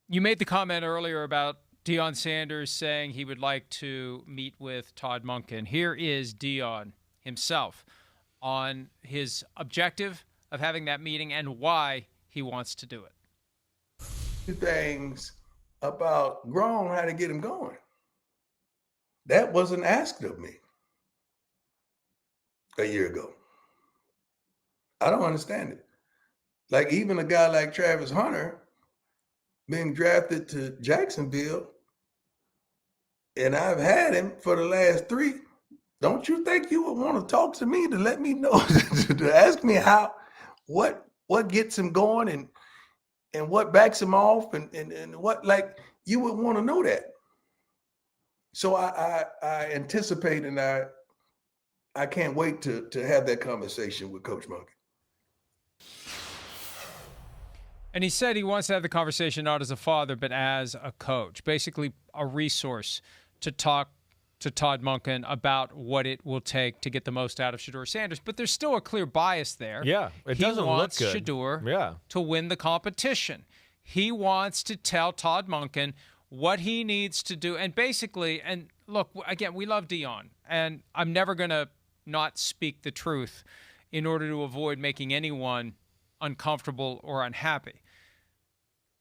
You made the comment earlier about Deion Sanders saying he would like to meet with Todd Monken. Here is Deion himself on his objective of having that meeting and why he wants to do it. Things about grown how to get him going. That wasn't asked of me a year ago. I don't understand it. Like even a guy like Travis Hunter being drafted to Jacksonville, and I've had him for the last 3. Don't you think you would want to talk to me to let me know, to ask me what gets him going and what backs him off and what, like, you would want to know that. So I anticipate and I can't wait to have that conversation with Coach Monken. And he said he wants to have the conversation not as a father, but as a coach, basically a resource to talk to Todd Monken about what it will take to get the most out of Shedeur Sanders. But there's still a clear bias there. Yeah, it doesn't look good. He wants Shedeur to win the competition. He wants to tell Todd Monken what he needs to do. And basically, and look, again, we love Deion, and I'm never going to not speak the truth in order to avoid making anyone uncomfortable or unhappy.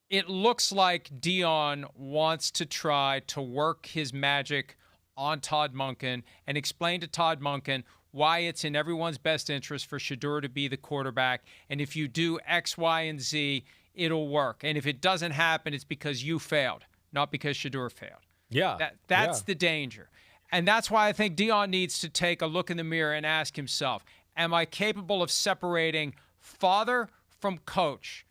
It looks like Deion wants to try to work his magic on Todd Monken and explain to Todd Monken why it's in everyone's best interest for Shedeur to be the quarterback. And if you do X, Y, and Z, it'll work. And if it doesn't happen, it's because you failed, not because Shedeur failed. Yeah. That's the danger. And that's why I think Deion needs to take a look in the mirror and ask himself, am I capable of separating father from coach?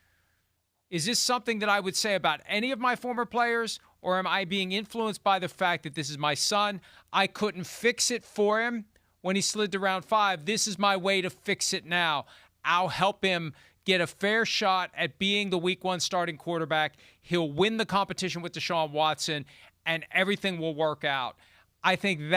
Is this something that I would say about any of my former players, or am I being influenced by the fact that this is my son? I couldn't fix it for him when he slid to round 5. This is my way to fix it now. I'll help him get a fair shot at being the week 1 starting quarterback. He'll win the competition with Deshaun Watson, and everything will work out. I think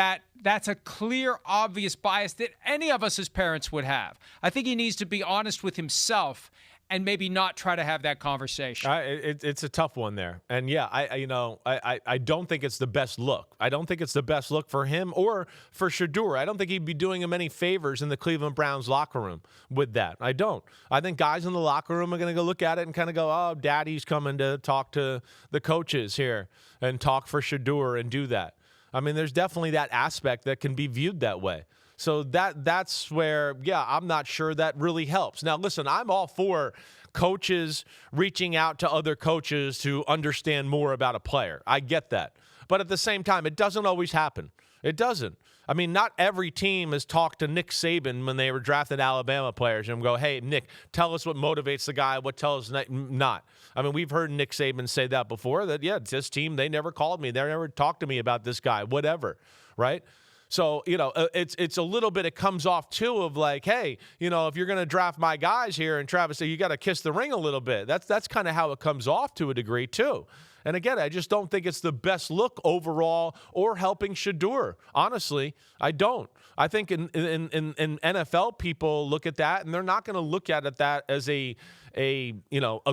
that's a clear, obvious bias that any of us as parents would have. I think he needs to be honest with himself and maybe not try to have that conversation. It's a tough one there. And yeah, I don't think it's the best look. I don't think it's the best look for him or for Shedeur. I don't think he'd be doing him any favors in the Cleveland Browns locker room with that. I don't. I think guys in the locker room are going to go look at it and kind of go, oh, daddy's coming to talk to the coaches here and talk for Shedeur and do that. I mean, there's definitely that aspect that can be viewed that way. So that's where, yeah, I'm not sure that really helps. Now, listen, I'm all for coaches reaching out to other coaches to understand more about a player. I get that. But at the same time, it doesn't always happen. It doesn't. I mean, not every team has talked to Nick Saban when they were drafting Alabama players and go, hey, Nick, tell us what motivates the guy, what tells us not. I mean, we've heard Nick Saban say that before, that, yeah, this team, they never called me. They never talked to me about this guy, whatever, right? So, it's a little bit, it comes off, too, of like, hey, if you're going to draft my guys here, and Travis said, you got to kiss the ring a little bit. That's kind of how it comes off to a degree, too. And again, I just don't think it's the best look overall or helping Shedeur. Honestly, I don't. I think in NFL, people look at that, and they're not going to look at it that as a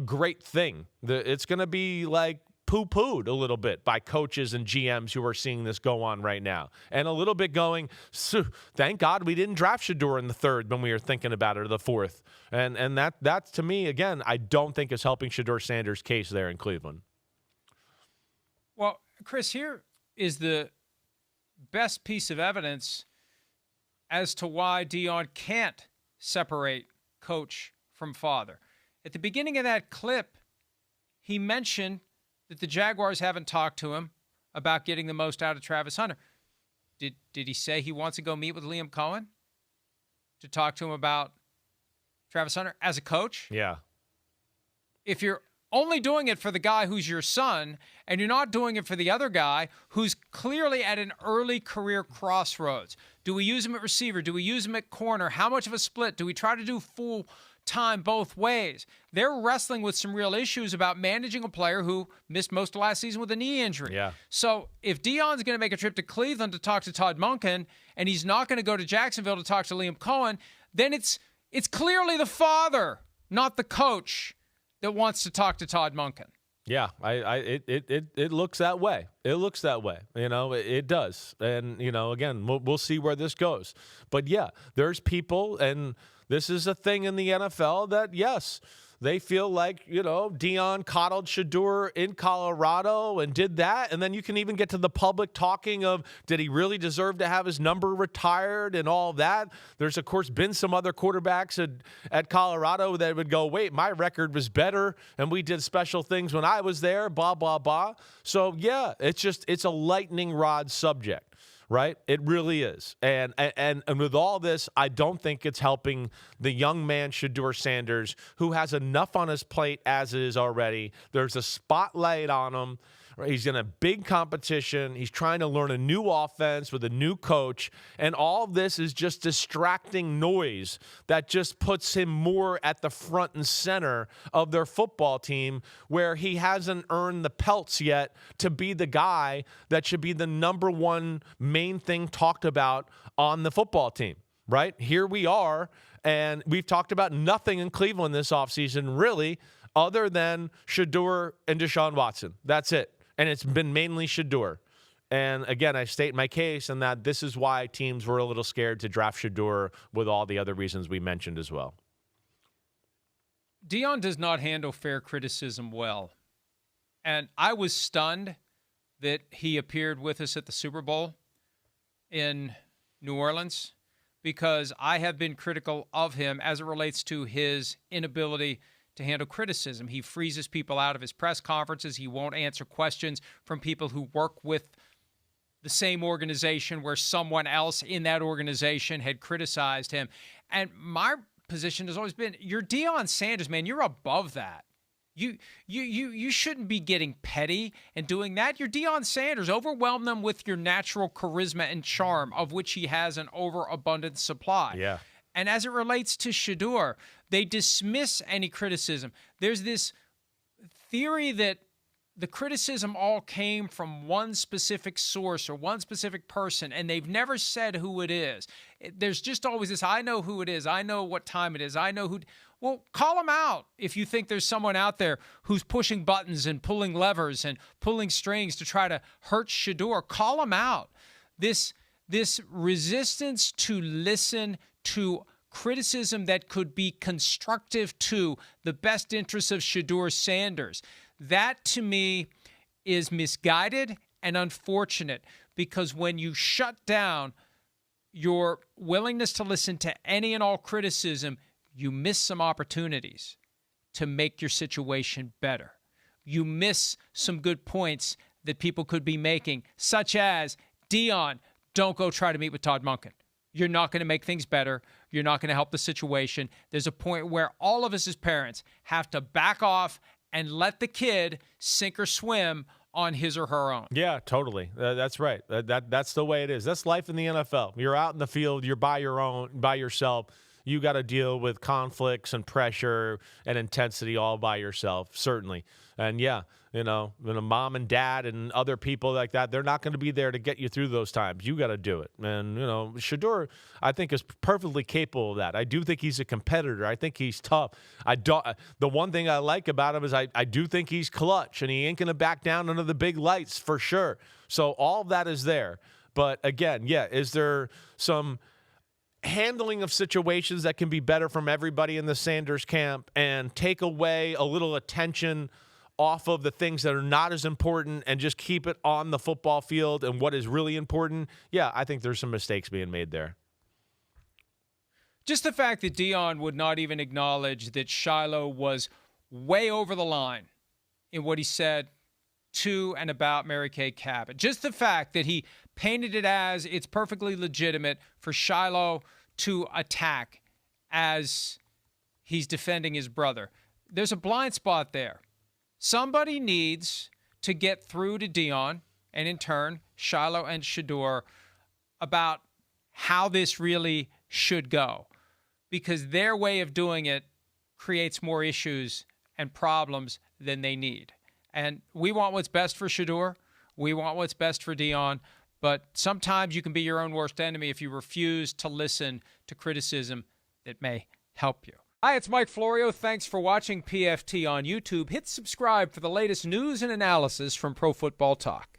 great thing. It's going to be like poo-pooed a little bit by coaches and GMs who are seeing this go on right now. And a little bit going, thank God we didn't draft Shedeur in the 3rd when we were thinking about it, or the 4th. And that to me, again, I don't think is helping Shedeur Sanders' case there in Cleveland. Well, Chris, here is the best piece of evidence as to why Deion can't separate coach from father. At the beginning of that clip, he mentioned that the Jaguars haven't talked to him about getting the most out of Travis Hunter. Did he say he wants to go meet with Liam Cohen to talk to him about Travis Hunter as a coach? Yeah. If you're only doing it for the guy who's your son, and you're not doing it for the other guy who's clearly at an early career crossroads. Do we use him at receiver? Do we use him at corner? How much of a split? Do we try to do full time both ways? They're wrestling with some real issues about managing a player who missed most of last season with a knee injury. Yeah. So if Deion's going to make a trip to Cleveland to talk to Todd Monken, and he's not going to go to Jacksonville to talk to Liam Cohen, then it's clearly the father, not the coach, that wants to talk to Todd Monken. Yeah, it looks that way. It looks that way. It does. And, again, we'll see where this goes. But, yeah, there's people, and this is a thing in the NFL that, yes, they feel like, Deion coddled Shedeur in Colorado and did that. And then you can even get to the public talking of, did he really deserve to have his number retired and all that? There's, of course, been some other quarterbacks at Colorado that would go, wait, my record was better and we did special things when I was there, blah, blah, blah. So, yeah, it's a lightning rod subject. Right? It really is. And with all this, I don't think it's helping the young man, Shedeur Sanders, who has enough on his plate as it is already. There's a spotlight on him. He's in a big competition. He's trying to learn a new offense with a new coach. And all of this is just distracting noise that just puts him more at the front and center of their football team, where he hasn't earned the pelts yet to be the guy that should be the number one main thing talked about on the football team, right? Here we are, and we've talked about nothing in Cleveland this offseason, really, other than Shedeur and Deshaun Watson. That's it. And it's been mainly Shedeur. And again, I state my case in that this is why teams were a little scared to draft Shedeur, with all the other reasons we mentioned as well. Deion does not handle fair criticism well. And I was stunned that he appeared with us at the Super Bowl in New Orleans, because I have been critical of him as it relates to his inability to handle criticism. He freezes people out of his press conferences. He won't answer questions from people who work with the same organization where someone else in that organization had criticized him. And my position has always been, you're Deion Sanders, man. You're above that. You shouldn't be getting petty and doing that. You're Deion Sanders. Overwhelm them with your natural charisma and charm, of which he has an overabundant supply. Yeah. And as it relates to Shedeur, they dismiss any criticism. There's this theory that the criticism all came from one specific source or one specific person, and they've never said who it is. There's just always this, I know who it is. I know what time it is. I know who. Well, call them out if you think there's someone out there who's pushing buttons and pulling levers and pulling strings to try to hurt Shedeur. Call them out. This resistance to listen to criticism that could be constructive to the best interests of Shedeur Sanders, that to me is misguided and unfortunate, because when you shut down your willingness to listen to any and all criticism, you miss some opportunities to make your situation better. You miss some good points that people could be making, such as, Deion, don't go try to meet with Todd Monken. You're not going to make things better. You're not going to help the situation. There's a point where all of us as parents have to back off and let the kid sink or swim on his or her own. Yeah, totally. That's right. That's the way it is. That's life in the NFL. You're out in the field. You're by yourself. You got to deal with conflicts and pressure and intensity all by yourself, certainly. And yeah, when a mom and dad and other people like that, they're not going to be there to get you through those times. You got to do it. And, Shedeur, I think, is perfectly capable of that. I do think he's a competitor. I think he's tough. The one thing I like about him is I do think he's clutch, and he ain't going to back down under the big lights for sure. So all of that is there. But again, yeah, is there some handling of situations that can be better from everybody in the Sanders camp and take away a little attention off of the things that are not as important and just keep it on the football field and what is really important? Yeah, I think there's some mistakes being made there. Just the fact that Deion would not even acknowledge that Shiloh was way over the line in what he said to and about Mary Kay Cabot. Just the fact that he painted it as it's perfectly legitimate for Shiloh to attack as he's defending his brother. There's a blind spot there. Somebody needs to get through to Deion, and in turn, Shiloh and Shedeur, about how this really should go, because their way of doing it creates more issues and problems than they need. And we want what's best for Shedeur. We want what's best for Deion. But sometimes you can be your own worst enemy if you refuse to listen to criticism that may help you. Hi, it's Mike Florio. Thanks for watching PFT on YouTube. Hit subscribe for the latest news and analysis from Pro Football Talk.